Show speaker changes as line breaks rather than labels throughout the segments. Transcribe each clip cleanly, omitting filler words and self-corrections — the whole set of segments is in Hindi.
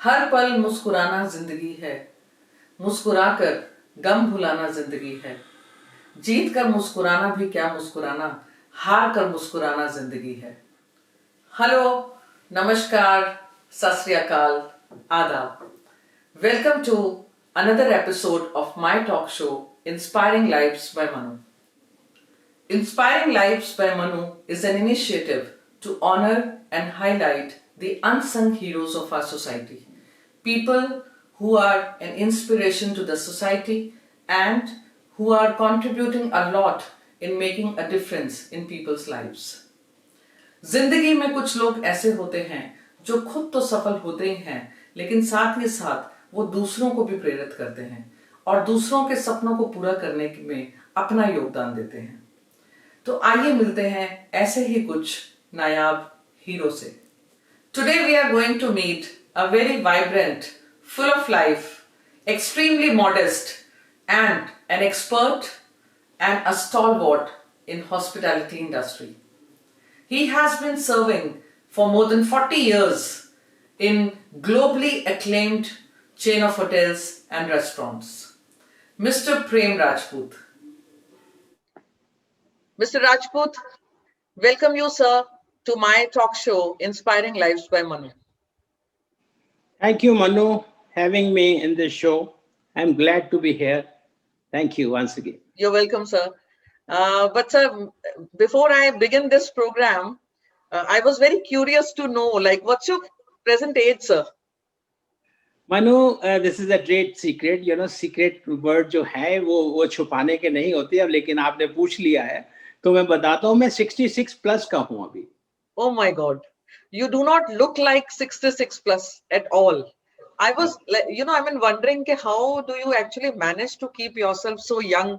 हर पल मुस्कुराना जिंदगी है, मुस्कुराकर गम भुलाना जिंदगी है। जीत कर मुस्कुराना भी क्या मुस्कुराना, हार कर मुस्कुराना जिंदगी है। हेलो, नमस्कार, सत श्री अकाल, आदाब। Welcome to another episode of my talk show Inspiring Lives by Manu. Inspiring Lives by Manu is an initiative to honor and highlight the unsung heroes of our society. People who are an inspiration to the society and who are contributing a lot in making a difference in people's lives. जिंदगी में कुछ लोग ऐसे होते हैं जो खुद तो सफल होते ही हैं, लेकिन साथ ही साथ वो दूसरों को भी प्रेरित करते हैं और दूसरों के सपनों को पूरा करने में अपना योगदान देते हैं। तो आइए मिलते हैं ऐसे ही कुछ नायाब हीरो से। Today we are going to meet a very vibrant, full of life, extremely modest and an expert and a stalwart in hospitality industry. He has been serving for more than 40 years in globally acclaimed chain of hotels and restaurants. Mr. Prem Rajput. Mr. Rajput, welcome you, sir, to my talk show, Inspiring Lives by Manu.
Thank you, Manu, having me in this show. I'm glad to be here. Thank you once again.
You're welcome, sir. But sir, before I begin this program, I was very curious to know, like, what's your present age, sir?
Manu, this is a trade secret. You know, secret word जो है वो छुपाने के नहीं होते अब, लेकिन आपने पूछ लिया है तो मैं बताता हूँ। मैं 66 प्लस का हूँ अभी।
Oh my God, you do not look like 66 plus at all. I was, I mean, wondering how do you actually manage to keep yourself so young,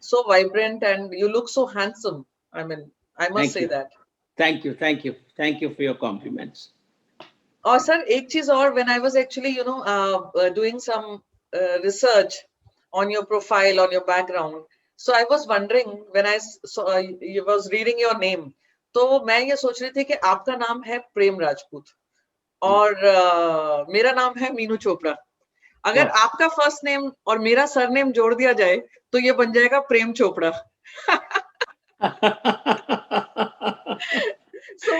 so vibrant, and you look so handsome. I mean, I must say that.
Thank you for your compliments.
और सर एक चीज और, when I was actually doing some research on your profile, on your background, so I was wondering when I was reading your name, तो मैं ये सोच रही थी कि आपका नाम है प्रेम राजपूत और मेरा नाम है मीनू चोपड़ा। अगर आपका फर्स्ट नेम और मेरा सरनेम जोड़ दिया जाए तो ये बन जाएगा Prem Chopra. So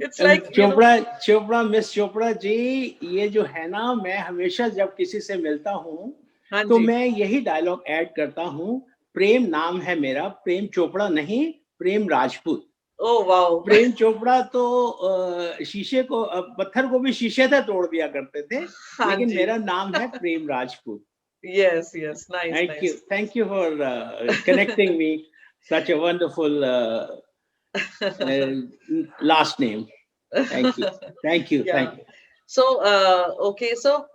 it's like
Chopra miss Chopra ji, ये जो है ना, मैं हमेशा जब किसी से मिलता हूँ तो मैं यही डायलॉग ऐड करता हूँ, प्रेम नाम है मेरा, प्रेम चोपड़ा नहीं, प्रेम राजपूत।
Oh wow.
प्रेम चोपड़ा तो शीशे को, पत्थर को भी शीशे से तोड़ दिया करते थे, लेकिन मेरा नाम है प्रेम Rajput.
Yes, nice.
Thank you for connecting me. Such a wonderful last name. Thank you.
So okay, so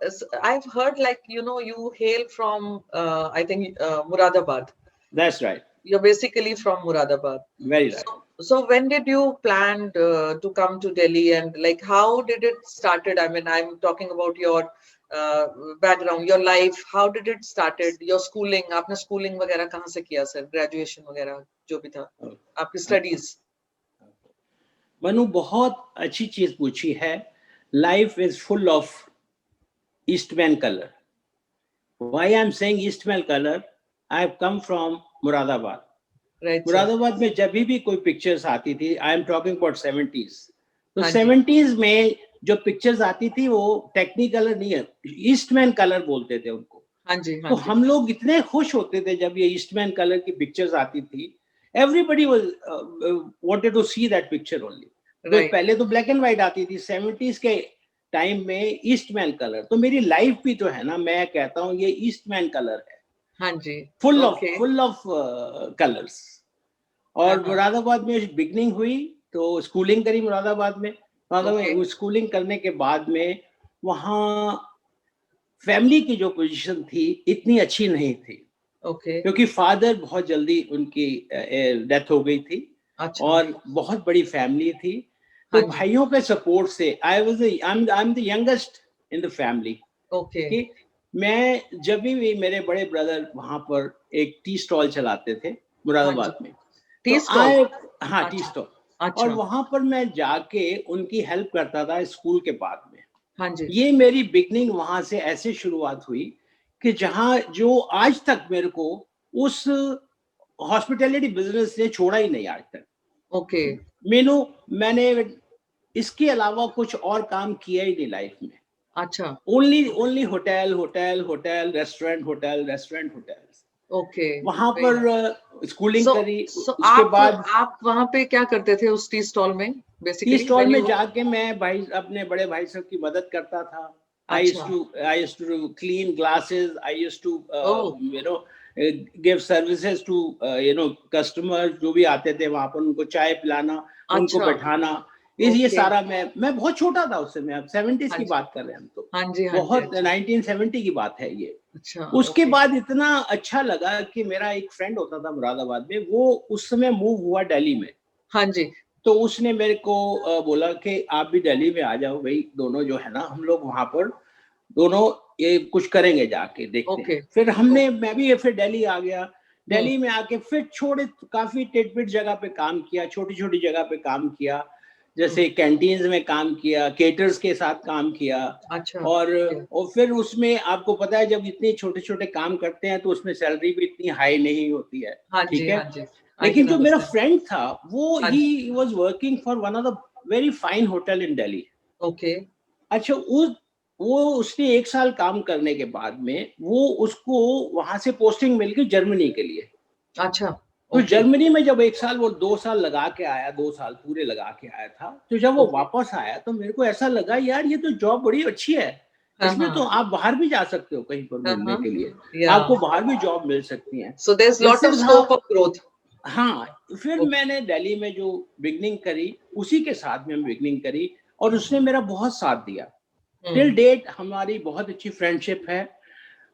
I've heard you hail from I think Muradabad.
That's right.
You're basically from Muradabad.
Very right.
So when did you plan to come to Delhi, and like how did it started? I mean, I'm talking about your background, your life. How did it started? Your schooling, आपने schooling वगैरह कहाँ से किया सर? Graduation वगैरह जो भी था, आपकी studies?
मनु, बहुत अच्छी चीज पूछी है। Life is full of Eastman color. Why I'm saying Eastman color? I've come from Muradabad.
Right.
Moradabad में जब भी कोई पिक्चर्स आती थी, I am talking about 70s, तो 70s में जो पिक्चर्स आती थी वो टेक्निकलर नहीं है, ईस्टमैन कलर बोलते थे उनको। तो हम लोग इतने खुश होते थे जब ये ईस्टमैन कलर की पिक्चर्स आती थी। Everybody wanted to see that picture only. तो पहले तो ब्लैक एंड व्हाइट आती थी, 70s के टाइम में ईस्टमैन कलर। तो मेरी लाइफ भी जो है ना, मैं कहता हूँ ये ईस्टमैन कलर है।
हाँ जी,
फुल ऑफ कलर्स। और मुरादाबाद में बिगनिंग हुई तो स्कूलिंग करी मुरादाबाद में। स्कूलिंग करने के बाद में वहाँ फैमिली की जो पोजीशन थी इतनी अच्छी नहीं थी, क्योंकि फादर बहुत जल्दी उनकी डेथ हो गई थी। और बहुत बड़ी फैमिली थी, तो भाइयों के सपोर्ट से I am the youngest in the family. मैं जब भी मेरे बड़े ब्रदर वहां पर एक टी स्टॉल चलाते थे मुरादाबाद में, टी स्टॉल, और वहां पर मैं जाके उनकी हेल्प करता था स्कूल के बाद में।
हाँ जी।
ये मेरी बिगनिंग वहां से ऐसे शुरुआत हुई कि जहां जो आज तक मेरे को उस हॉस्पिटैलिटी बिजनेस ने छोड़ा ही नहीं आज तक।
ओके।
मेनू मैंने इसके अलावा कुछ और काम किया ही नहीं लाइफ में।
अच्छा।
Only only hotel hotel hotel restaurant hotel restaurant hotels.
Okay.
वहां
वेरी
पर
नाइस।
स्कूलिंग
सो
करी।
सो
उसके बाद
आप वहां पे क्या करते थे उस टी स्टॉल में,
टी
बेसिकली
स्टॉल
व्हेन
में
यू?
जाके मैं भाई अपने बड़े भाई साहब की मदद करता था।
अच्छा।
I used to clean glasses. I used to
oh.
give services to customers जो भी आते थे वहां पर उनको चाय पिलाना, उनको
अच्छा।
बैठाना। ये
ओके।
सारा मैं बहुत छोटा था उस समय। अब 70s
हाँ
की
जी,
बात कर रहे हैं हम तो।
हाँ जी, हाँ जी।
बहुत
अच्छा।
1970 की बात है ये।
अच्छा।
उसके
ओके।
बाद इतना अच्छा लगा कि मेरा एक फ्रेंड होता था मुरादाबाद में, वो उस समय मूव हुआ दिल्ली में।
हाँ जी।
तो उसने मेरे को बोला कि आप भी दिल्ली में आ जाओ भाई, दोनों जो है ना हम लोग वहां पर दोनों ये कुछ करेंगे, जाके देखते
ओके।
हैं। फिर मैं भी फिर दिल्ली आ गया।
हम्म।
दिल्ली में आके फिर छोटे काफी टिटबिट जगह पे काम किया, छोटी छोटी जगह पे काम किया,
हम्म।
जैसे कैंटीन्स में काम किया, केटर्स के साथ काम किया।
अच्छा।
और
ओके।
फिर उसमें आपको पता है जब इतने छोटे छोटे काम करते हैं तो उसमें सैलरी भी इतनी हाई नहीं होती है।
हाँ
ठीक
जी,
है।
हाँ जी। आई
लेकिन
कैन
जो मेरा
अंडरस्टैंड।
फ्रेंड था वो
हाँ
ही
जी।
Was working for one of the very fine hotel in Delhi.
Okay.
अच्छा, उस वो उसने 1 साल काम करने के बाद में वो उसको वहां से पोस्टिंग मिल गई जर्मनी के लिए।
अच्छा।
तो
ओके।
जर्मनी में जब 1 साल, वो 2 साल लगा के आया, 2 साल पूरे लगा के आया था। तो जब वो
ओके।
वापस आया तो मेरे को ऐसा लगा यार ये तो जॉब बड़ी अच्छी है।
हाँ
इसमें तो
हाँ।
आप बाहर भी जा सकते हो कहीं पर
हाँ
घूमने
हाँ।
के लिए।
या।
आपको बाहर भी जॉब मिल सकती है।
सो देयर इज
ये
लॉट ऑफ
सिर्फ हाँ,
स्कोप ऑफ ग्रोथ।
हाँ, फिर
ओके।
मैंने दिल्ली में जो बिगनिंग करी, उसी के साथ में बिगनिंग करी और उसने मेरा बहुत साथ दिया। टिल
हम्म।
डेट हमारी बहुत अच्छी फ्रेंडशिप है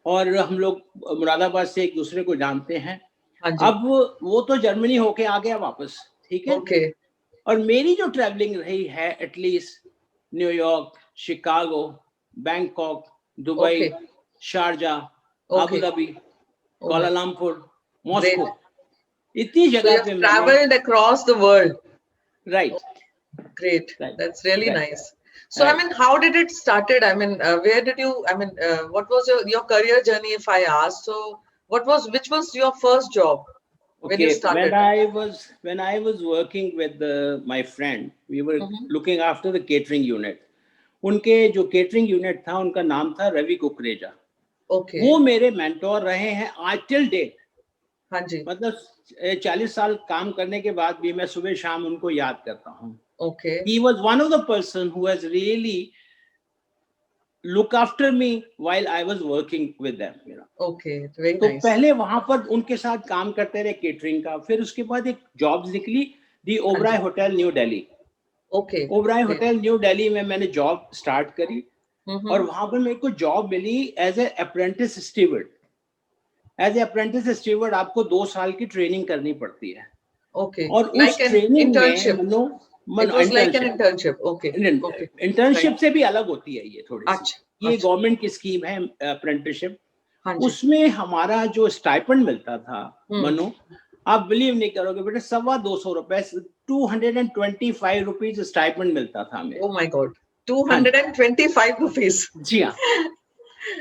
और हम लोग मुरादाबाद से एक दूसरे को जानते हैं।
हाँ जी।
अब वो तो जर्मनी होके आ गया वापस, ठीक है।
ओके।
और मेरी जो ट्रैवलिंग रही है at least New York, Chicago, Bangkok, Dubai,
okay.
Sharjah, Abu
okay.
Dhabi,
oh my.
Kuala Lumpur, Moscow,
great.
इतनी
So you
जगह
have
पे मैंने।
traveled across the world.
Right
Great.
Right
That's really
right
nice. So, I mean,
right
how did it started? I mean, where did you, I mean, what was your career journey, if I ask? So, which was your first job when you
Okay,
started?
when I was working with my friend, we were
Mm-hmm.
looking after the catering unit. उनके जो केटरिंग यूनिट था उनका नाम था रवि कुकरेजा। वो
Okay.
मेरे मेंटोर रहे हैं आज टिल डेट।
हाँ जी।
मतलब 40 साल काम करने के बाद भी मैं सुबह शाम उनको याद करता हूँ।
Okay.
He was one of the person who has really look after me while I was working with them, you know.
Okay. Very
तो
nice.
पहले वहां पर उनके साथ काम करते रहे केटरिंग का। फिर उसके बाद एक जॉब निकली, दी
हाँ
Oberoi
ji.
Hotel New Delhi.
Okay.
Oberoi
Okay.
Hotel New Delhi में मैंने जॉब स्टार्ट करी और
Mm-hmm.
वहां पर मेरे को जॉब मिली as a apprentice steward. As a apprentice steward आपको 2 साल की ट्रेनिंग करनी पड़ती है
Okay.
और
Like
उस
an
ट्रेनिंग में
internship.
मनो
It
मनो
was like an
internship.
internship. Okay. Okay.
Internship
Right.
से भी अलग होती है ये थोड़ी सी।
अच्छा।
ये
अच्छा।
गवर्नमेंट की स्कीम है अप्रेंटिसशिप।
हाँ जी।
उसमें हमारा जो स्टाइपेंड मिलता था
हम्म।
मनु, आप बिलीव नहीं करोगे बेटा, 225 रुपए, 225 रुपीज स्टाइपेंड मिलता था हमें।
Oh my God.
हाँ
225 rupees.
जी हाँ।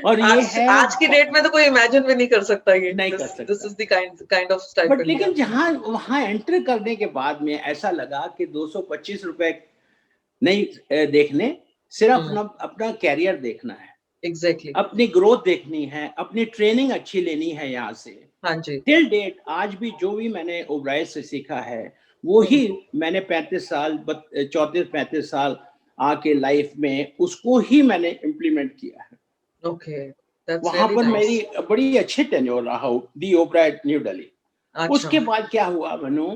और ये
आज
है
आज की डेट में तो कोई इमेजिन भी नहीं कर सकता ये
नहीं कर
दिस
सकता।
Is the kind of
but
stipend या।
लेकिन जहां वहां एंटर करने के बाद में ऐसा लगा कि 225 रुपए नहीं देखने, सिर्फ अपना अपना कैरियर देखना है,
एग्जैक्टली।
अपनी ग्रोथ देखनी है, अपनी ट्रेनिंग अच्छी लेनी है यहाँ से।
हाँ जी।
टिल डेट आज भी जो भी मैंने ओबराय से सीखा है वो ही मैंने 34-35 साल आके लाइफ में उसको ही मैंने इम्प्लीमेंट किया है।
ओके। दैट्स
वहां
रियली
पर
नाइस।
मेरी बड़ी अच्छी टेन्योर रहा दी ओबराय न्यू दिल्ली।
अच्छा।
उसके बाद क्या हुआ मनु,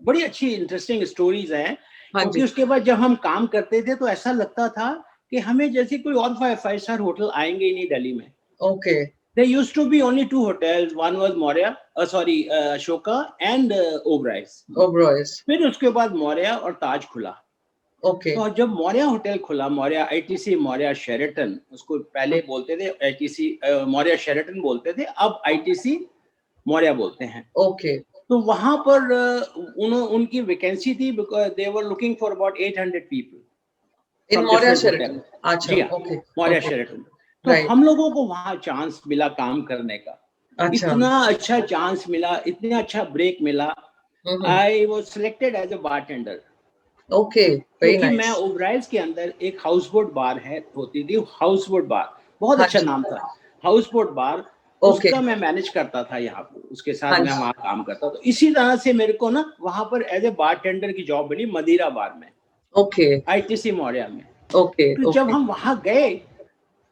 बड़ी अच्छी इंटरेस्टिंग स्टोरीज हैं।
हाँ
क्योंकि
जी।
उसके बाद जब हम काम करते थे तो ऐसा लगता था कि हमें जैसे कोई और 5 स्टार होटल आएंगे ही नहीं दिल्ली में।
Okay.
There used to be only 2 hotels. One was Maurya, Ashoka and Oberai's.
ओब्रॉयज।
फिर उसके बाद मौर्या और ताज खुला।
ओके।
तो जब मौर्या होटल खुला, मौर्या आईटीसी मौर्या शेरेटन, उसको पहले बोलते थे आईटीसी मौर्या शेरेटन बोलते थे, अब आईटीसी मौर्या बोलते हैं।
ओके।
तो वहां पर उनकी वैकेंसी थी because they were looking for about 800 people.
In
from
Maurya
different
Sheraton,
hotels.
अच्छा,
जी हाँ,
ओके,
मौर्या
ओके,
शेरेटन। तो
राइट,
हम लोगों को वहाँ चांस मिला काम करने का,
अच्छा,
इतना अच्छा चांस मिला, इतना अच्छा ब्रेक मिला।
Hmm,
I was selected as a bartender,
okay, very
क्योंकि मैं
नाइस,
ओबराइज के अंदर एक हाउस बोट बार है होती थी, हाउस बोट बार, बहुत
हाँ
अच्छा
जी,
नाम था, हाउस बोट बार।
ओके,
उसका मैं मैनेज करता था यहाँ पर, उसके
हाँ
साथ मैं
जी,
वहाँ काम करता था। तो इसी तरह से मेरे को ना वहाँ पर एज ए बारटेंडर की जॉब मिली मदिरा बार में,
ओके,
आईटीसी मौर्या में।
ओके,
तो जब
ओके,
हम वहाँ गए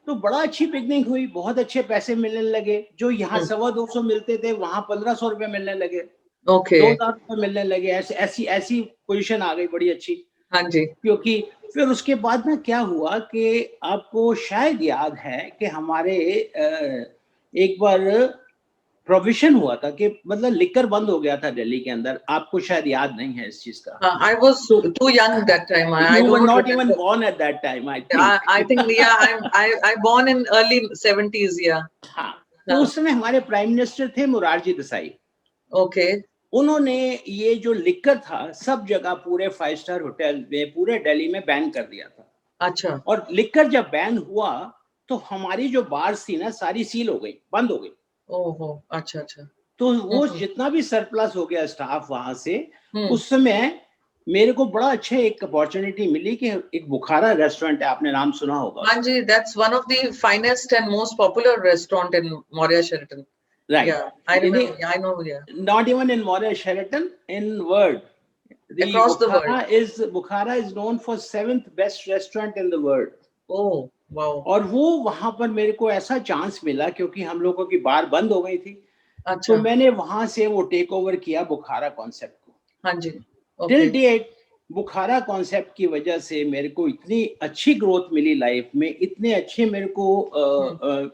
तो बड़ा अच्छी पिकनिक हुई, बहुत अच्छे पैसे मिलने लगे, जो यहाँ 125 मिलते थे वहाँ 1500 रुपये मिलने लगे,
ओके,
2000 रुपये मिलने लगे। ऐसी ऐसी ऐसी पोजीशन आ गई बड़ी अच्छी।
हाँ जी,
क्योंकि फिर उसके बाद में क्या हुआ कि आपको शायद याद है कि हमारे एक बार प्रोविजन हुआ था कि मतलब लिकर बंद हो गया था दिल्ली के अंदर, आपको शायद याद नहीं है इस चीज का।
I was
तो
too young that time. I
you were
don't
not even
remember.
Born at that time I think.
I think yeah, I born in early 70s. Yeah.
हाँ, तो
हाँ,
उस समय हमारे प्राइम मिनिस्टर थे मुरारजी देसाई।
okay.
उन्होंने ये जो लिकर था सब जगह पूरे 5 स्टार होटल में पूरे दिल्ली में बैन कर दिया था।
अच्छा,
और लिकर जब बैन हुआ तो हमारी जो बार्स थी ना सारी सील हो गई, बंद हो गई।
ओहो, अच्छा, अच्छा,
तो वो
हम्म,
जितना भी सरप्लस हो गया स्टाफ वहां से,
हम्म,
उस समय मेरे को बड़ा अच्छा एक अपॉर्चुनिटी मिली कि एक बुखारा रेस्टोरेंट है, आपने नाम सुना होगा
हाँ
उसका।
जी, that's one of the finest and most popular restaurant in Mauria Sheraton.
Right,
Yeah, I remember. Yeah, I know. Yeah,
not even in Maurya Sheraton, in world the
across the world.
Bukhara is known for 7th best restaurant in the world.
Oh, wow.
और वो वहां पर मेरे को ऐसा चांस मिला क्योंकि हम लोगों की बार बंद हो गई थी, तो
अच्छा,
मैंने वहां से वो टेक ओवर किया बुखारा कॉन्सेप्ट को।
हाँ जी,
टिल
okay.
डेट बुखारा कॉन्सेप्ट की वजह से मेरे को इतनी अच्छी ग्रोथ मिली लाइफ में, इतने अच्छे मेरे को
हम्म,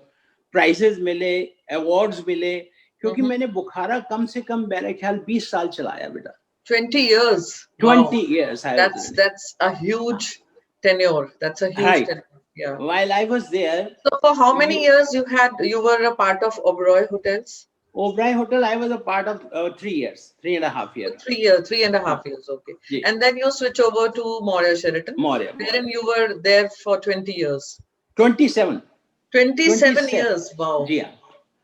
प्राइजेस मिले, अवार्ड्स मिले, क्योंकि
हम्म,
मैंने बुखारा कम से कम मेरे ख्याल 20 साल चलाया बेटा।
20 years.
20
Wow.
years I was
That's
doing
that's a huge tenure. That's a
it,
huge
right,
tenure. Yeah.
while I was there.
So for how many
you,
years you were a part of Oberoi Hotels?
Oberoi Hotel I was a part of 3 years, 3.5 years.
3 years, three and a
हाँ
half years. Okay.
Ji,
And then you switch over to Moria Sheraton,
Maurya
wherein
Maurya
you were there for 20 years.
27
27
27
years. Wow.
जी हाँ,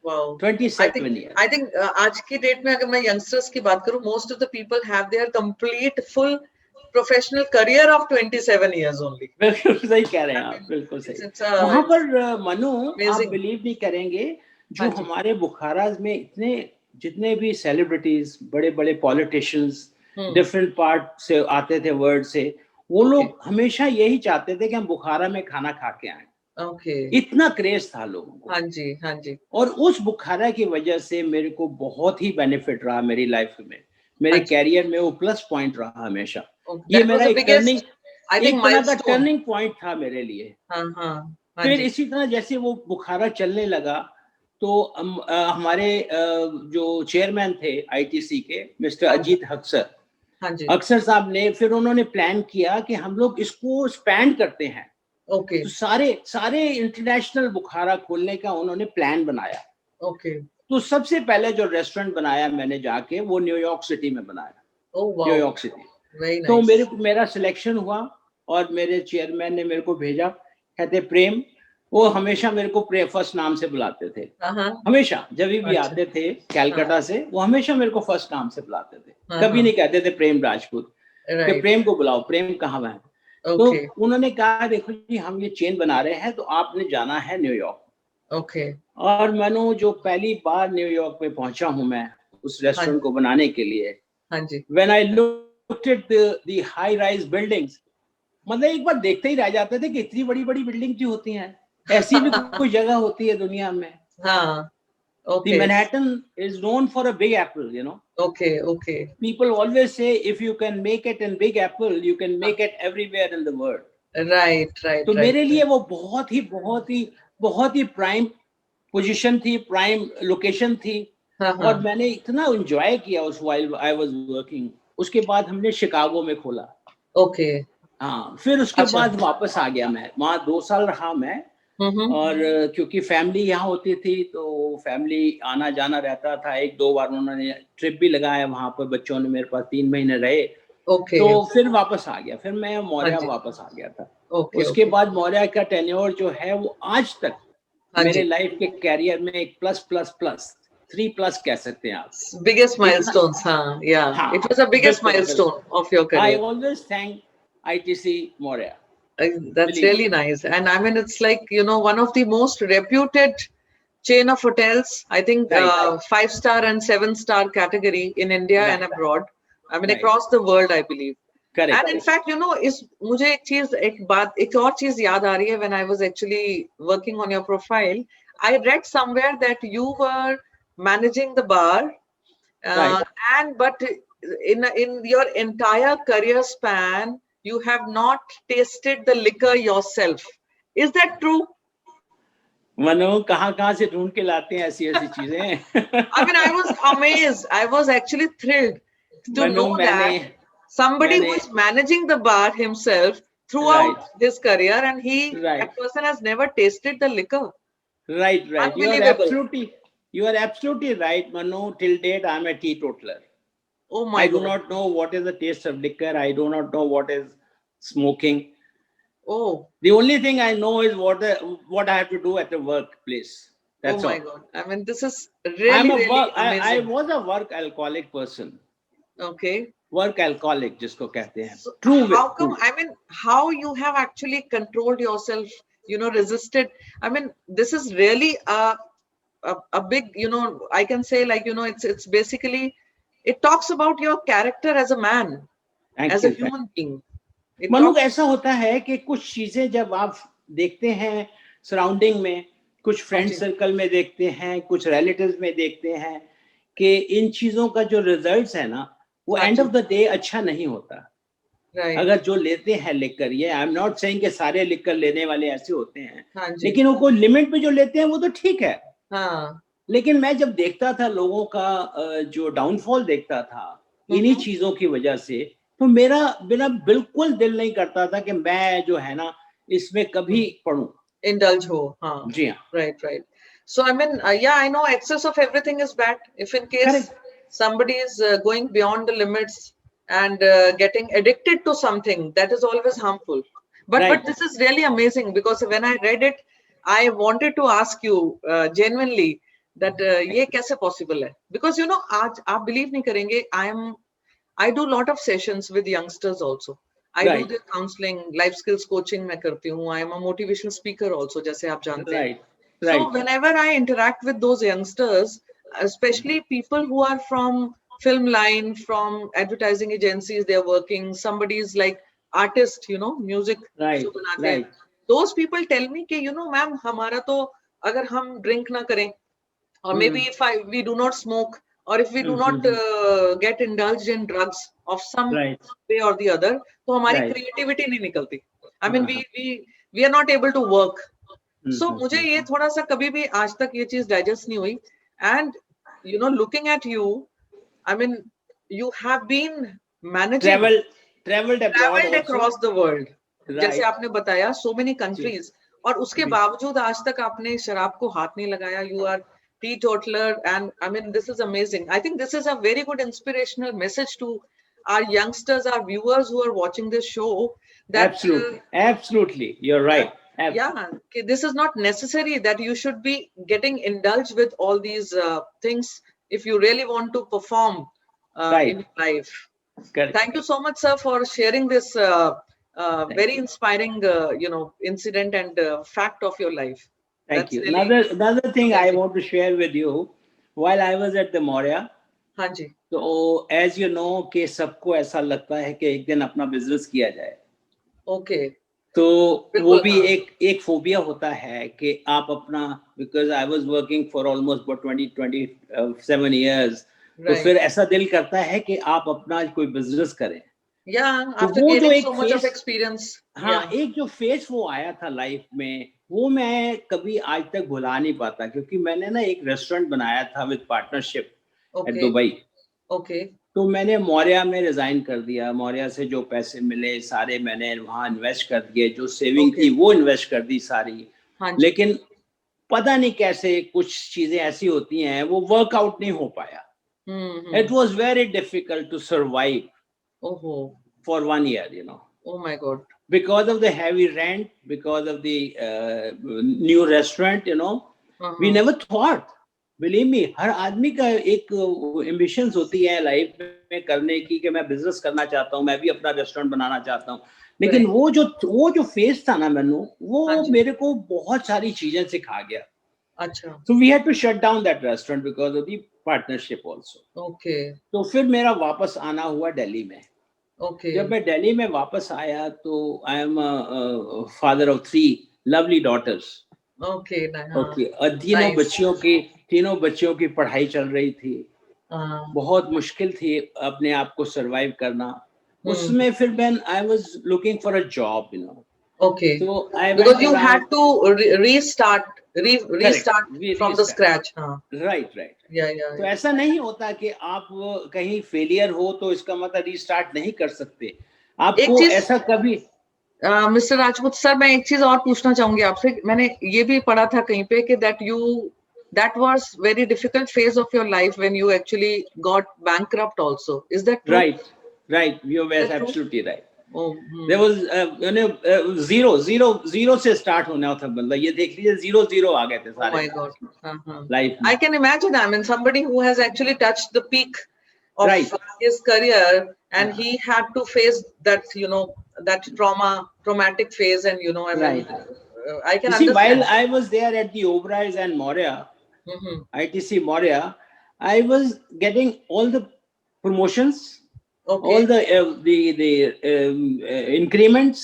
Wow. I think
27 years।
I think आज की डेट में अगर मैं youngsters की बात करूं, most of the people have their complete full professional career of 27 years only.
बिल्कुल सही कह रहे हैं
I
आप,
mean,
बिल्कुल सही।
it's
वहां
it's
पर मनु, आप
amazing.
बिलीव नहीं करेंगे,
हाँ
जो
जी.
हमारे बुखारा में इतने जितने भी सेलिब्रिटीज, बड़े बड़े पॉलिटिशियंस डिफरेंट पार्ट से आते थे वर्ल्ड से, वो
Okay.
लोग हमेशा यही चाहते थे कि हम बुखारा में खाना खा के आए।
Okay.
इतना क्रेज था लोगों को।
हाँ जी, हाँ जी,
और उस बुखारा की वजह से मेरे को बहुत ही बेनिफिट रहा मेरी लाइफ में, मेरे
हाँ जी.
कैरियर में वो प्लस पॉइंट रहा हमेशा।
Oh,
ये
that was
मेरा
the
एक टर्निंग,
biggest, I think,
एक तरह का
milestone.
टर्निंग पॉइंट था मेरे लिए।
हाँ, हाँ, हाँ
फिर
जी,
इसी तरह जैसे वो बुखारा चलने लगा तो हमारे जो चेयरमैन थे आईटीसी के मिस्टर
हाँ जी,
अजीत अक्सर,
हाँ जी.
अक्सर साहब ने फिर उन्होंने प्लान किया कि हम लोग इसको स्पैंड करते हैं।
Okay.
तो सारे सारे इंटरनेशनल बुखारा खोलने का उन्होंने प्लान बनाया।
Okay.
तो सबसे पहले जो रेस्टोरेंट बनाया मैंने जाके वो न्यूयॉर्क सिटी में बनाया,
Oh wow.
New York city.
Very
तो
nice.
मेरा सिलेक्शन हुआ और मेरे चेयरमैन ने मेरे को भेजा, कहते प्रेम, वो हमेशा मेरे को फर्स्ट नाम से बुलाते थे,
हाँ,
हमेशा जब भी
अच्छा,
आते थे कैलकाटा
हाँ,
से वो हमेशा मेरे को फर्स्ट नाम से बुलाते थे,
हाँ,
कभी
हाँ,
नहीं कहते थे प्रेम राजपूत, कि
right.
प्रेम को बुलाओ, प्रेम कहाँ है। तो
Okay.
उन्होंने कहा देखो जी हम ये चेन बना रहे हैं तो आपने जाना है न्यूयॉर्क।
Okay.
और मैंने जो पहली बार न्यूयॉर्क में पहुंचा हूं मैं उस
हाँ,
रेस्टोरेंट को बनाने के लिए,
हाँ जी.
When I looked at the high rise buildings, मतलब एक बार देखते ही रह जाते थे कि इतनी बड़ी बड़ी बिल्डिंग क्यों होती हैं, ऐसी भी कोई जगह होती है दुनिया में।
हाँ.
The
Okay.
Manhattan is known for a big apple, you know.
Okay. Okay.
People always say if you can make it in Big Apple, you can make it everywhere in the world.
Right. Right.
तो
Right.
मेरे लिए
Right.
वो बहुत ही प्राइम पोजीशन थी, प्राइम लोकेशन थी।
हाँ,
और
हाँ.
मैंने इतना एंजॉय किया उस वाइल आई वाज वर्किंग। उसके बाद हमने शिकागो में खोला।
Okay.
हाँ, फिर उसके
अच्छा.
बाद वापस आ गया मैं, वहाँ 2 साल रहा मैं।
हम्म.
और क्योंकि फैमिली यहाँ होती थी तो फैमिली आना जाना रहता था, 1-2 बार उन्होंने ट्रिप भी लगाया वहाँ पर, बच्चों ने मेरे पास 3 महीने रहे।
ओके
तो फिर वापस आ गया, फिर मैं
हाँ
मौर्या
जी
वापस आ गया था।
ओके
उसके
ओके
बाद मौर्या का टेन्योर जो है वो आज तक
हाँ
मेरे
जी
लाइफ के कैरियर में एक प्लस प्लस प्लस 3+ कह सकते हैं आप।
biggest
इतना,
milestones हाँ yeah
हाँ,
it was the biggest
बिल्कुल बिल्कुल।
milestone of your
I
career.
Always thank ITC Maurya,
That's
believe me.
really nice. And I mean, it's like, you know, one of the most reputed chain of hotels, I think
right
5-star and 7-star category in India and
right
abroad. I mean,
right,
across the world, I believe.
Correct
And in
correct.
fact, you know, इस मुझे एक और चीज याद आ रही है when I was actually working on your profile. I read somewhere that you were managing the bar,
right,
uh, and but in your entire career span, you have not tasted the liquor yourself. Is that true?
मनो कहाँ कहाँ से ढूंढ के लाते हैं ऐसी ऐसी चीजें।
I mean, I was amazed. I was actually thrilled to
मनो
know that somebody who
मैंने
is managing the bar himself throughout
right
his career, and that
right
person has never tasted the liquor.
right,
Unbelievable.
you are absolutely right, Manu. Till date I'm a teetotaler.
Oh
I
my
do
God.
not know what is the taste of liquor. I do not know what is smoking.
Oh,
The only thing I know is what I have to do at the workplace.
oh
That's
my
all.
God. I mean, this is
I'm
really,
a
really
work. I
amazing.
was a work alcoholic person.
Okay.
Work alcoholic जिसको कहते हैं.
So how come,
True.
I mean, how you have actually controlled yourself, you know, resisted? I mean, this is really a big, you know, I can say like, you know, it's basically, it talks about your character as a man,
Thank
as a
you.
human being. It
Manu
talks,
ऐसा होता है कि कुछ चीजें जब आप देखते हैं सराउंडिंग में, कुछ फ्रेंड
Haji,
सर्कल में देखते हैं, कुछ रिलेटिव्स में देखते हैं कि इन चीजों का जो रिजल्ट्स है ना वो end of
Haji,
the day अच्छा नहीं होता।
right,
अगर जो लेते हैं लिकर, ये आई एम नॉट सेइंग कि सारे लिकर लेने वाले ऐसे होते हैं,
Haji,
लेकिन वो कोई लिमिट पे जो लेते हैं वो तो ठीक है।
हाँ,
लेकिन मैं जब देखता था लोगों का जो डाउनफॉल देखता था इन्हीं
mm-hmm.
चीजों की वजह से, तो मेरा बिना बिल्कुल दिल नहीं करता था कि मैं जो है ना इसमें कभी पढ़ूं।
Indulge ho, हाँ,
जी हाँ,
right. So I mean, yeah, I know excess of everything is bad. If in case
correct
somebody is going beyond the limits and getting addicted to something, that is always harmful. But
right
this is really amazing because when I read it, I wanted to ask you genuinely that ये कैसे possible है? Because you know, आज आप believe नहीं करेंगे, I do lot of sessions with youngsters also. I do
right
their counseling, life skills coaching मैं करती हूँ. I am a motivational speaker also, जैसे आप जानते हैं.
Right
So
right
whenever I interact with those youngsters, especially people who are from film line, from advertising agencies, they are working. Somebody is like artist, you know, music जो
राइट
बनाते हैं.
Right
Those people tell me कि you know, ma'am, हमारा तो अगर हम drink ना करें, or maybe if we do not smoke, or if we do not get indulged in drugs of some
right
way or the other, तो हमारी
राइट
creativity नहीं निकलती. I mean, we are not able to work. So मुझे ये थोड़ा सा कभी भी आज तक ये चीज डाइजेस्ट नहीं हुई. And you know, looking at you, I mean, you have been managing,
travelled abroad
traveled
also,
across the world, जैसे
राइट
आपने बताया, so many
जी
countries, और उसके
जी
बावजूद आज तक आपने शराब को हाथ नहीं लगाया. You are teetotaler, and I mean, this is amazing. I think this is a very good inspirational message to our youngsters, our viewers who are watching this show, that
absolutely you're right.
yeah, okay, this is not necessary that you should be getting indulged with all these things if you really want to perform in
Right,
life.
correct.
Thank you so much, sir, for sharing this
Thank
very
you.
inspiring, you know, incident and fact of your life.
Thank
That's
you.
really
Another thing I
amazing.
want to share with you, while I was at the Moria,
हाँ जी.
तो as you know कि सबको ऐसा लगता है कि एक दिन अपना बिजनेस किया जाए,
Okay.
तो वो
बिल्कुल
भी
हाँ.
एक फोबिया होता है कि आप अपना, because I was working for almost about 27 years, तो
Right.
फिर ऐसा दिल करता है कि आप अपना कोई बिजनेस करें.
Yeah,
तो
after
वो जो
gaining
एक
so much of
face,
experience.
हाँ
Yeah.
एक जो फेस वो आया था लाइफ में, वो मैं कभी आज तक भुला नहीं पाता, क्योंकि मैंने ना एक रेस्टोरेंट बनाया था with partnership at
Okay.
Dubai.
Okay.
तो मैंने मौर्या में रिजाइन कर दिया. मौर्या से जो पैसे मिले सारे मैंने वहाँ इन्वेस्ट कर दिए, जो सेविंग
Okay.
थी वो इन्वेस्ट कर दी सारी.
हाँ जी.
लेकिन पता नहीं कैसे कुछ चीजें ऐसी होती हैं, वो वर्कआउट नहीं हो पाया.
Hmm.
It was very difficult to survive.
Oh,
for 1 year, you know.
oh my God.
Because of the heavy rent, because of the new restaurant, you know, we never thought. Believe me, हर आदमी का एक ambitions होती है लाइफ में करने की कि मैं बिजनेस करना चाहता हूँ, मैं भी अपना रेस्टोरेंट बनाना चाहता हूँ. लेकिन वो जो फेज था ना मैनू, वो मेरे को बहुत सारी चीजें सिखा गया.
अच्छा.
So we had to shut down that restaurant because of the partnership also.
Okay.
तो फिर मेरा वापस आना हुआ दिल्ली में.
Okay.
जब मैं दिल्ली में वापस आया तो I am father of 3 lovely daughters.
Okay.
Okay. और तीनों बच्चियों की पढ़ाई चल रही थी. बहुत मुश्किल थी अपने आप को सरवाइव करना. उसमें फिर मैं I was looking for a job, you know.
Okay.
So I
Because
went
you
around.
had to restart from the scratch.
Right.
Yeah.
तो ऐसा नहीं होता कि आप कहीं फेलियर हो तो इसका मतलब रीस्टार्ट नहीं कर सकते. आपको ऐसा कभी
मिस्टर राजपूत सर, मैं एक चीज और पूछना चाहूंगी आपसे. मैंने ये भी पढ़ा था कहीं पे कि that was very difficult phase of your life when you actually got bankrupt also. Is that true?
Right. You were absolutely right.
Oh,
There was zero से स्टार्ट होना था. मतलब ये देख लीजिए 0 आ गए थे सारे.
Oh my God.
लाइफ में.
I can imagine. I mean, somebody who has actually touched the peak of his career, and he had to face that, you know, that traumatic phase, and you know, I mean, I can
see,
understand.
while I was there at the Oberoi's and Moria, ITC Moria, I was getting all the promotions, all the increments,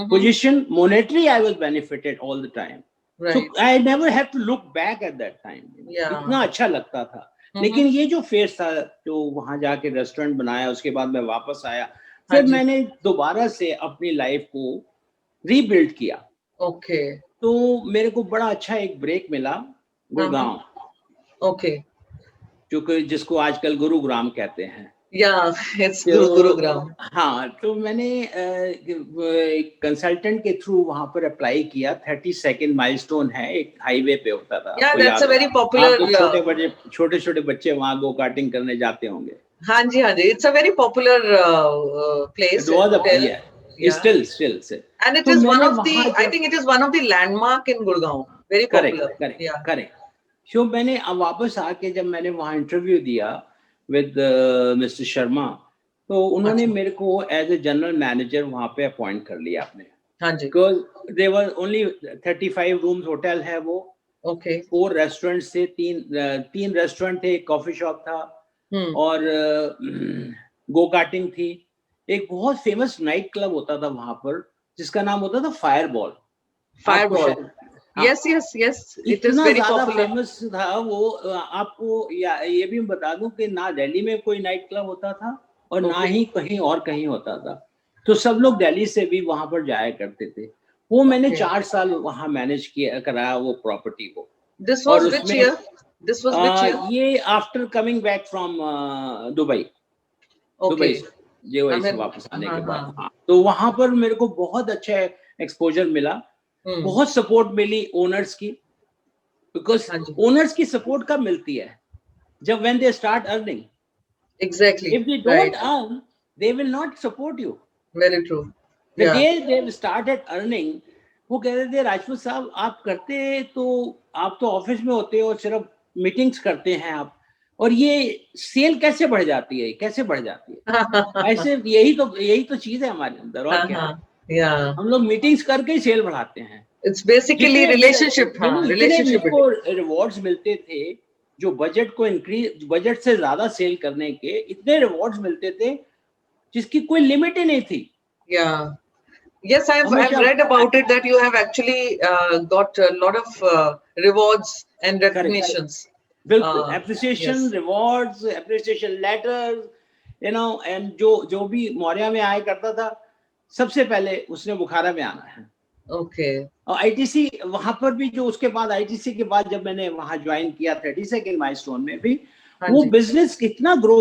position, monetary. I was benefited all the time. So I never had to look back at that time. इतना अच्छा लगता था. लेकिन ये जो फेज था, जो वहां जाके रेस्टोरेंट बनाया, उसके बाद मैं वापस आया, फिर मैंने दोबारा से अपनी लाइफ को रीबिल्ड किया.
ओके.
तो मेरे को बड़ा अच्छा एक ब्रेक मिला गुड़गांव.
ओके.
जिसको आजकल गुरुग्राम कहते हैं.
it's गुरुग्राम.
हाँ, तो मैंने कंसल्टेंट के थ्रू वहां पर अप्लाई किया. 32nd माइलस्टोन है, एक हाईवे पे होता था.
that's a very popular.
छोटे बच्चे वहां गो कार्टिंग करने जाते होंगे.
हाँ जी. It's a very popular place.
It was still.
And it is one of the, I think it is one of the landmark in Gurgaon. Very popular.
Correct. So मैंने वापस आके जब मैंने वहाँ इंटरव्यू दिया विद मिस्टर शर्मा, तो उन्होंने मेरे को एज ए जनरल मैनेजर वहाँ पे अपॉइंट कर लिया आपने.
हाँ जी.
Because there were only 35 rooms hotel है वो.
ओके.
4 रेस्टोरेंट्स थे, 3 रेस्टोरेंट थे, एक कॉफी शॉप था, और गो कार्टिंग थी. एक बहुत फेमस नाइट क्लब होता था वहां पर जिसका नाम होता था fireball.
Yes. It is very popular.
Famous था वो. आपको ये भी बता दूं कि ना दिल्ली में कोई नाइट क्लब होता था और ना ही कहीं होता था. तो सब लोग दिल्ली से भी वहां पर जाया करते थे. वो मैंने 4 साल वहां मैनेज कराया वो प्रॉपर्टी को.
This was which year?
ये after coming back from Dubai. Dubai से वापस आने के बाद. तो वहां पर मेरे को बहुत अच्छा एक्सपोजर मिला. बहुत सपोर्ट मिली ओनर्स की. बिकॉज ओनर्स की सपोर्ट कब मिलती है? जब when they start earning.
Exactly.
If they don't earn, they will not support you.
Very true.
The day they started earning, वो कहते थे राजपूत साहब आप करते तो आप तो ऑफिस में होते हो, सिर्फ मीटिंग्स करते हैं आप, और ये सेल कैसे बढ़ जाती है? ऐसे यही तो चीज है हमारे अंदर. और क्या, हम लोग मीटिंग्स करके ही सेल बढ़ाते हैं.
It's basically relationship.
को रिवॉर्ड्स मिलते थे, जो बजट से ज्यादा सेल करने के इतने रिवॉर्ड्स मिलते थे जिसकी कोई लिमिट ही नहीं थी.
Yes, I've read about it that you have actually got a lot of rewards and recognitions.
बिल्कुल. Appreciation rewards, appreciation letters, you know. And जो भी मौर्या में आया करता था, सबसे पहले उसने बुखारा में आना है.
ओके.
और आईटीसी वहां पर भी, जो उसके बाद आईटीसी के बाद जब मैंने वहां ज्वाइन किया 32nd माइलस्टोन में भी, वो बिजनेस इतना ग्रो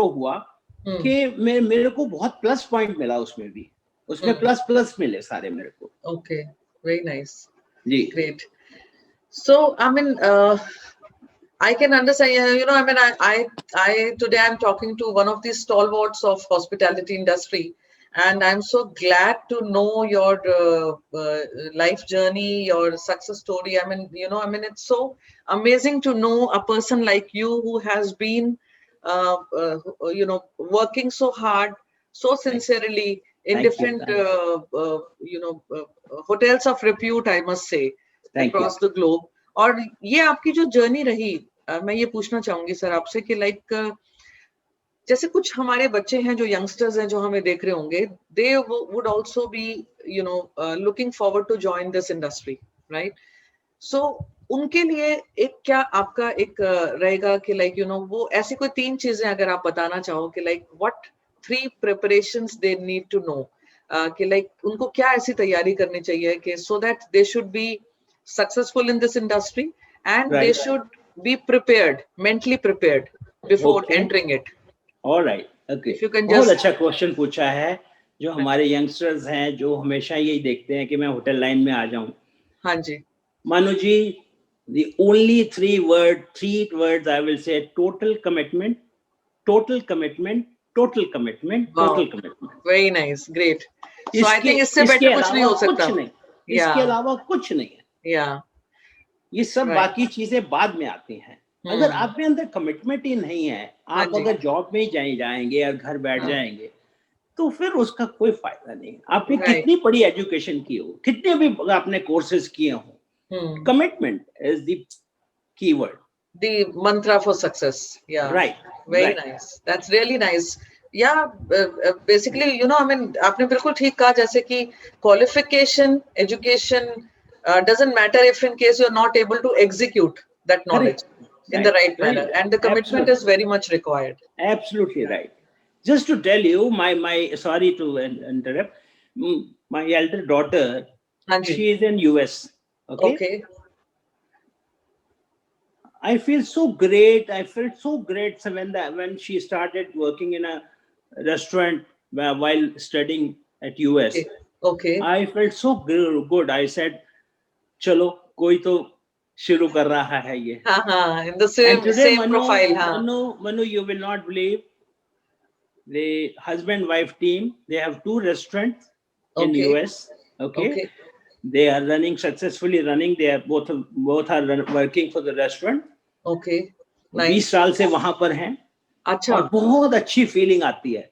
हुआ कि मेरे को बहुत प्लस पॉइंट मिला उसमें भी. उसमें प्लस मिले सारे मेरे को.
ओके. Very nice.
जी.
Great. So I mean I can understand. Yeah, you know, I mean, I today I'm talking to one of the stalwarts of hospitality industry, and I'm so glad to know your life journey, your success story. I mean, you know, I mean, it's so amazing to know a person like you who has been, you know, working so hard, so
Thank,
sincerely in
thank you,
different,
thank,
you know, hotels of repute, I must say,
thank you.
across the globe. और ये आपकी जो जर्नी रही, मैं ये पूछना चाहूंगी सर आपसे कि लाइक जैसे कुछ हमारे बच्चे हैं जो यंगस्टर्स हैं जो हमें देख रहे होंगे, they would also be you know looking forward to join this industry, right? So उनके लिए एक क्या आपका एक रहेगा कि लाइक यू नो वो ऐसी कोई 3 चीजें अगर आप बताना चाहो कि like what 3 preparations they need to know, कि लाइक उनको क्या ऐसी तैयारी करनी चाहिए कि so that they should be successful in this industry and they
Right.
Should be prepared, mentally prepared before
Okay.
Entering it.
All right. Okay.
If you can
बहुत
जस्ट.
अच्छा क्वेश्चन पूछा है. जो हमारे यंगस्टर्स हैं जो हमेशा यही देखते हैं कि मैं होटल लाइन में आ जाऊं.
हाँ जी.
Manu ji, the only three words I will say: total commitment, total commitment, total commitment, total
Wow.
commitment.
Very nice, great. So I think इससे
इसके
better कुछ नहीं
अलावा
हो सकता.
कुछ नहीं. इसके अलावा कुछ नहीं है.
Yeah.
ये सब
Right.
बाकी चीजें बाद में आती हैं. अगर आप में अंदर कमिटमेंट ही नहीं है, आप अगर जॉब में ही जाएंगे और घर बैठ जाएंगे, तो फिर उसका कोई फायदा नहीं. आपने कितनी बड़ी एजुकेशन की हो, कितने भी आपने कोर्सेज किए हो, commitment is the key word,
the mantra for success. Yeah,
right?
Very
right.
nice. That's really nice. Yeah, basically, you know, I mean, आपने बिल्कुल ठीक कहा, जैसे कि qualification, education doesn't matter if in case you're not able to execute that knowledge in the right manner, and the commitment is very much required.
Absolutely right. Just to tell you, my sorry to interrupt, my elder daughter, she is in US. Okay. I feel so great. I felt so great when she started working in a restaurant while studying at US.
Okay.
I felt so good. I said, "चलो कोई तो शुरू कर रहा है ये."
In the same profile.
Manu, you will not believe. The husband-wife team, they have 2 restaurants in US. Okay. They are successfully running. They are both are working for the restaurant.
Okay.
20 साल से वहां पर हैं. अच्छा. और बहुत अच्छी फीलिंग आती है.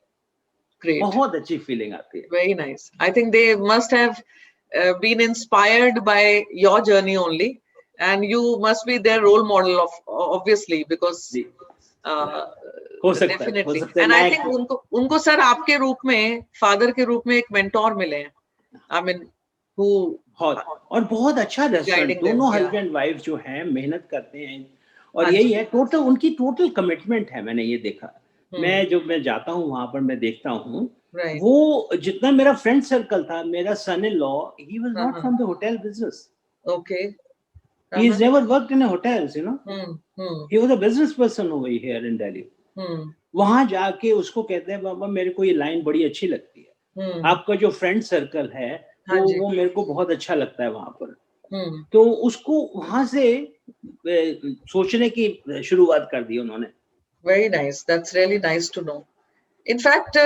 Great.
बहुत अच्छी फीलिंग आती है.
Very nice. I think they must have been inspired by your journey only, and you must be their role model of obviously because
हो सकता
definitely.
है.
And I think उनको सर आपके रूप में, फादर के रूप में एक मेंटोर मिले हैं. I mean, who
और बहुत अच्छा रेस्टोरेंट. दोनों हस्बैंड वाइफ जो हैं मेहनत करते हैं, और यही है उनकी टोटल कमिटमेंट है. मैंने ये देखा. मैं जाता हूँ वहां पर, मैं देखता हूँ. वो जितना मेरा फ्रेंड सर्कल था, मेरा son in law, he was not from the hotel business.
Okay.
He's never worked in a hotels, you know. He was a business person over here in Delhi. वहां जाके उसको कहते हैं, बाबा मेरे को ये लाइन बड़ी अच्छी लगती है. आपका जो फ्रेंड सर्कल है वो मेरे को बहुत अच्छा लगता है वहां पर. तो उसको वहां से सोचने की शुरुआत कर दी उन्होंने. Very
nice. That's really nice to know. In fact,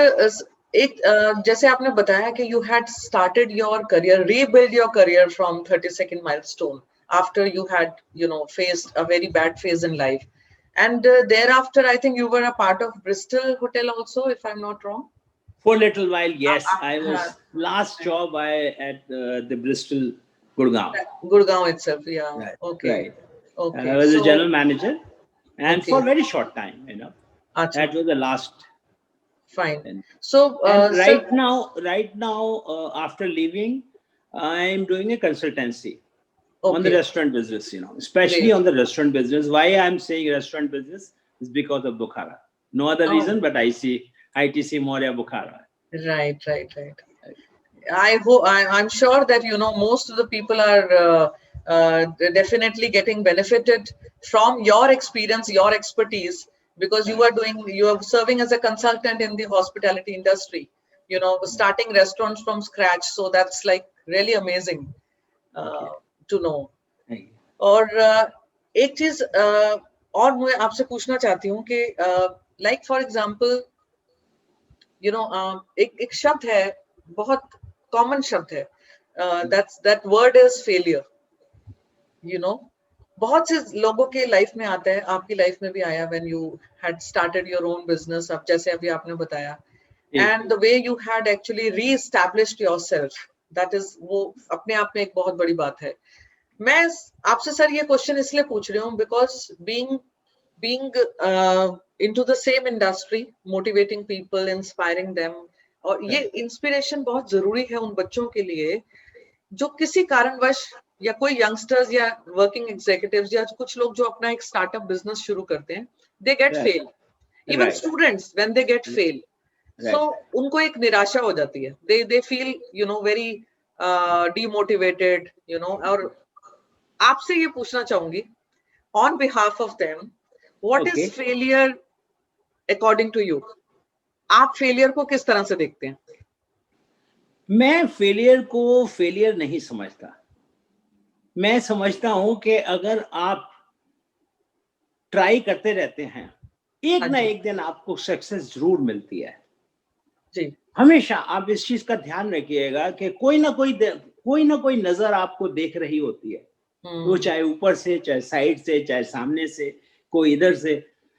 एक जैसे आपने बताया कि you had started your career, rebuild your career from 32nd milestone after you had, you know, faced a very bad phase in life, and thereafter I think you were a part of Bristol Hotel also, if I'm not wrong.
For a little while, yes. I was last job at the Bristol
Gurgaon itself. Yeah.
Right.
Okay.
Right.
Okay.
I was a general manager, and for a very short time, you know.
Achha.
That was the last.
Fine. So
right now, after leaving, I'm doing a consultancy on the restaurant business, you know, especially on the restaurant business. Why I'm saying restaurant business is because of Bukhara. No other reason, but I see ITC Moria Bukhara.
Right. I hope, I'm sure that, you know, most of the people are definitely getting benefited from your experience, your expertise, because you are serving as a consultant in the hospitality industry, you know, starting restaurants from scratch. So that's like really amazing to know. और एक चीज और मैं आपसे पूछना चाहती हूँ कि लाइक फॉर एग्जांपल एक शब्द है, बहुत कॉमन शब्द है, दैट वर्ड इज फेलियर। बहुत से लोगों के लाइफ में आता है, आपकी लाइफ में भी आया when you had started your own business, अब जैसे अभी आपने बताया, and the way you had actually reestablished yourself, that is, वो अपने आप में एक बहुत बड़ी बात है। मैं आपसे सर ये क्वेश्चन इसलिए पूछ रही हूँ because being into the same industry, motivating people, inspiring them, और ये इंस्पिरेशन बहुत जरूरी है उन बच्चों के लिए जो किसी कारणवश, या कोई यंगस्टर्स या वर्किंग एग्जीक्यूटिव्स या कुछ लोग जो अपना एक स्टार्टअप बिजनेस शुरू करते हैं, they get fail, even students when they get fail, so उनको एक निराशा हो जाती है, दे फील वेरी डीमोटिवेटेड, और आपसे ये पूछना चाहूंगी on behalf of them, what is failure according to you? आप फेलियर को किस तरह से देखते हैं?
मैं फेलियर को फेलियर नहीं समझता। मैं समझता हूं कि अगर आप ट्राई करते रहते हैं, एक ना एक दिन आपको सक्सेस जरूर मिलती है
जी।
हमेशा आप इस चीज का ध्यान रखिएगा कि कोई ना कोई नजर आपको देख रही होती है, वो चाहे ऊपर से, चाहे साइड से, चाहे सामने से, कोई इधर से,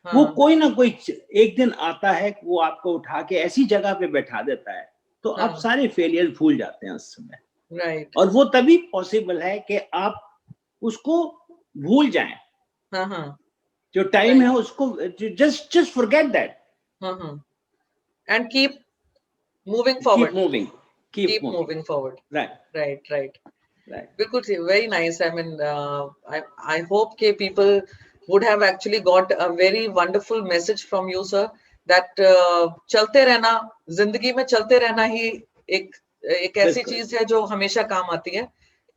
वो कोई ना कोई एक दिन आता है, वो आपको उठा के ऐसी जगह पे बैठा देता है, तो आप सारे फेलियर भूल जाते हैं उस समय।
राइट।
और वो तभी पॉसिबल है कि आप उसको भूल जाएं। जो टाइम है उसको just forget that
and keep moving forward, keep moving forward, right. बिल्कुल ठीक, very nice. I mean, I hope के people would have actually got a very wonderful message from you, sir, that चलते रहना, जिंदगी में चलते रहना ही एक ऐसी चीज है जो हमेशा काम आती है।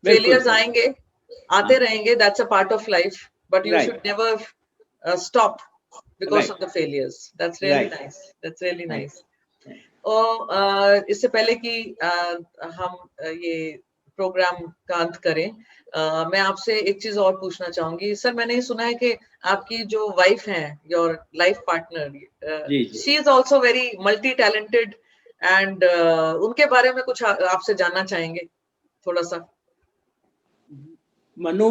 फेलियर्स आएंगे, आते रहेंगे, that's a part of life, but you should never stop because of the failures. That's really nice. That's really nice. और इससे पहले कि हम ये प्रोग्राम का अंत करें, मैं आपसे एक चीज और पूछना चाहूंगी सर। मैंने ये सुना है कि आपकी जो वाइफ हैं, your life partner, she is also very multi talented, and उनके बारे में कुछ आपसे जानना चाहेंगे थोड़ा सा?
मनु,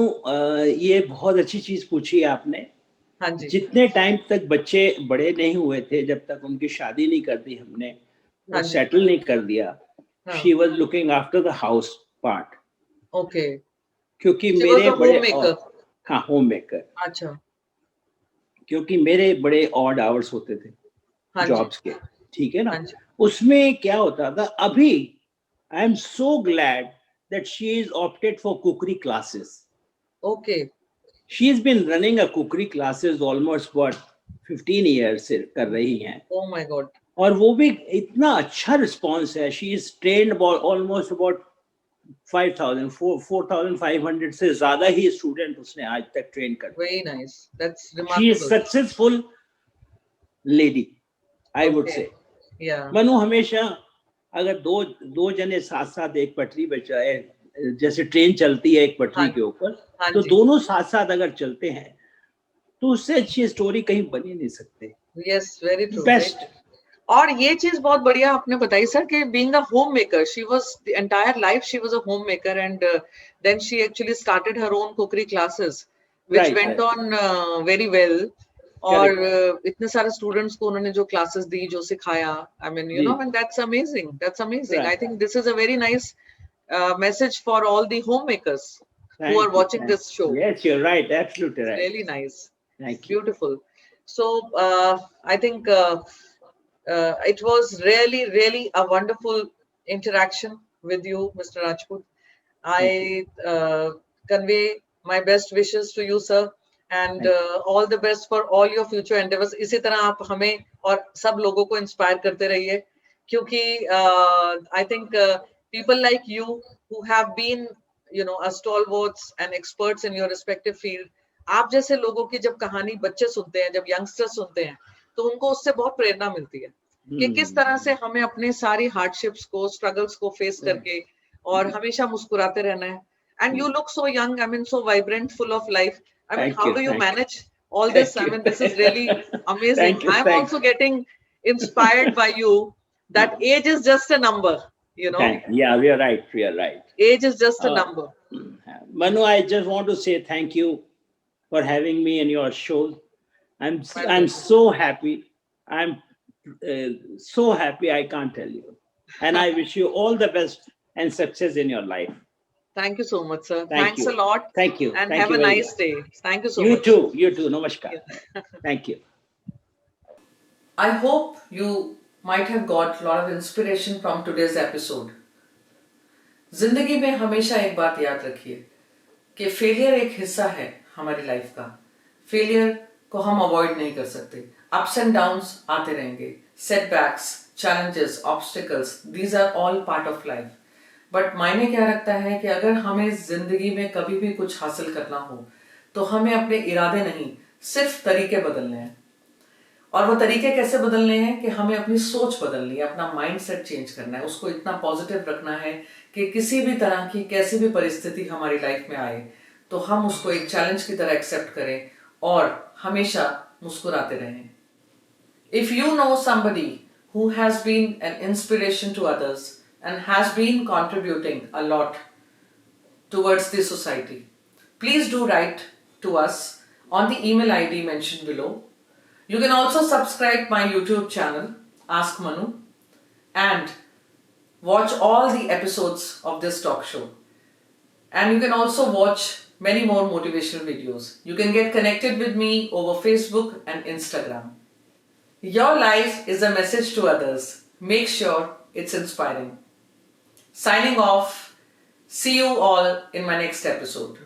ये बहुत अच्छी चीज पूछी है आपने।
हाँ जी।
जितने टाइम तक बच्चे बड़े नहीं हुए थे, जब तक उनकी शादी नहीं कर दी हमने, वो सेटल नहीं कर दिया, she was looking after the house part.
Okay.
क्योंकि मेरे बड़े होम मेकर।
अच्छा।
क्योंकि मेरे बड़े ऑड आवर्स होते थे जॉब्स के, ठीक है ना। उसमें क्या होता था, अभी I am so glad that she is opted for cookery classes.
Okay.
She has been running a cookery classes almost 15 years से कर रही हैं।
Oh my God.
और वो भी इतना अच्छा रिस्पॉन्स है। She is trained almost about 4,500 से ज्यादा ही स्टूडेंट उसने आज तक ट्रेन कर।
Very nice, that's remarkable.
She is successful lady, I would say. Manu, हमेशा अगर दो जने साथ साथ एक पटरी पे जाए, जैसे ट्रेन चलती है एक पटरी के ऊपर, तो दोनों साथ साथ अगर चलते हैं तो उससे अच्छी स्टोरी कहीं बनी नहीं सकती।
Yes, very true, best. और ये चीज बहुत बढ़िया आपने बताई सर कि being a home maker, she was the entire life she was a home maker, and then she actually started her own cookery classes which went on very well. और इतने सारे स्टूडेंट्स को उन्होंने जो क्लासेस दी, जो सिखाया, I mean you know, and that's amazing. I think this is a very nice message for all the homemakers who are watching this show.
Yes, you're right, absolutely right.
Really nice.
Thank you.
Beautiful. So I think it was really a wonderful interaction with you, Mr. Rajput. I convey my best wishes to you, sir, and all the best for all your future endeavors. इसी तरह आप हमें और सब लोगों को इंस्पायर करते रहिए, क्योंकि I think people like you who have been, you know, a stalwarts and experts in your respective field, आप जैसे लोगों की जब कहानी बच्चे सुनते हैं, जब यंगस्टर्स सुनते हैं, तो उनको उससे बहुत प्रेरणा मिलती है कि किस तरह से हमें अपने सारी हार्डशिप्स को, स्ट्रगल्स को फेस करके और हमेशा मुस्कुराते रहना है। And you look so young, I mean so vibrant, full of life. I mean, how do you manage all this.
Thank
I
you.
mean, this is really amazing.
Thank you.
I'm also getting inspired by you that age is just a number, you know,
Yeah, we are right. We are right.
age is just a
Uh,
number.
Manu, I just want to say thank you for having me in your show. I'm
My
I'm
pleasure.
so happy. I'm so happy I can't tell you. And I wish you all the best and success in your life.
Thank you so much, sir.
Thank
Thanks a
you.
lot
Thank you.
and
Thank
have
you
a
very
nice
much.
day. Thank you so
You
much.
too. You too. Namaskar.
Yeah.
Thank you.
I hope you might have got a lot of inspiration from today's episode. जिंदगी में हमेशा एक बात याद रखिए कि फेलियर एक हिस्सा है हमारी लाइफ का। फेलियर को हम अवॉइड नहीं कर सकते। अप्स एंड डाउन्स आते रहेंगे, setbacks, challenges, obstacles, these are all part of life. But मायने क्या रखता है कि अगर हमें जिंदगी में कभी भी कुछ हासिल करना हो तो हमें अपने इरादे नहीं, सिर्फ तरीके बदलने हैं। और वो तरीके कैसे बदलने हैं कि हमें अपनी सोच बदलनी है, अपना माइंडसेट चेंज करना है, उसको इतना पॉजिटिव रखना है कि किसी भी तरह की कैसी भी परिस्थिति हमारी लाइफ में आए तो हम उसको एक चैलेंज की तरह एक्सेप्ट करें और हमेशा मुस्कुराते रहें। If you know somebody who has been an inspiration to others and has been contributing a lot towards the society, please do write to us on the email ID mentioned below. You can also subscribe my YouTube channel, Ask Manu, and watch all the episodes of this talk show. And you can also watch many more motivational videos. You can get connected with me over Facebook and Instagram. Your life is a message to others. Make sure it's inspiring. Signing off. See you all in my next episode.